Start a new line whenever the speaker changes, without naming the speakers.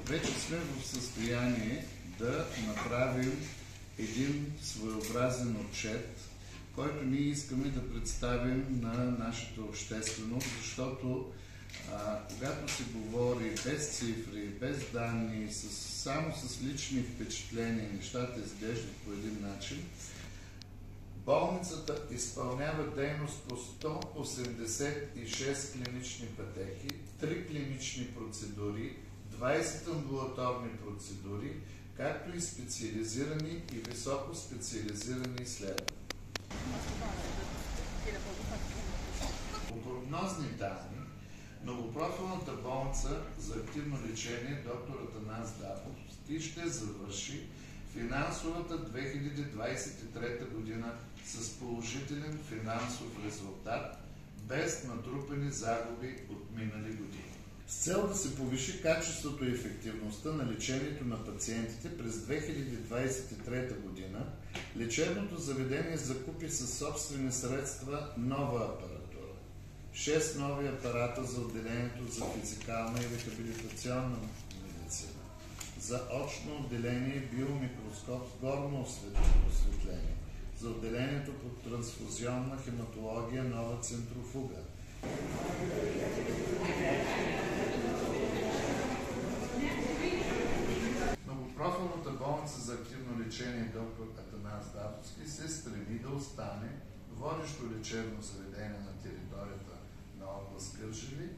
вече сме в състояние да направим един своеобразен отчет, който ние искаме да представим на нашата общественост, защото когато се говори без цифри, без данни, само с лични впечатления, нещата изглеждат по един начин. Болницата изпълнява дейност по 186 клинични пътеки, 3 клинични процедури, 20 амбулаторни процедури, както и специализирани и високо специализирани изследвания. По прогнозни данни, многопрофилната болница за активно лечение д-р Атанас Датовски ще завърши финансовата 2023 година с положителен финансов резултат, без натрупани загуби от минали години. С цел да се повиши качеството и ефективността на лечението на пациентите през 2023 година, лечебното заведение закупи със собствени средства нова апаратура. 6 нови апарата за отделението за физикална и рехабилитационна медицина, за очно отделение биомикроскоп с горно осветление, за отделението по трансфузионна хематология нова центрофуга. Многопрофилната болница за активно лечение д-р Атанас Датовски се стреми да остане водещо лечебно заведение на територията на област Кърджали.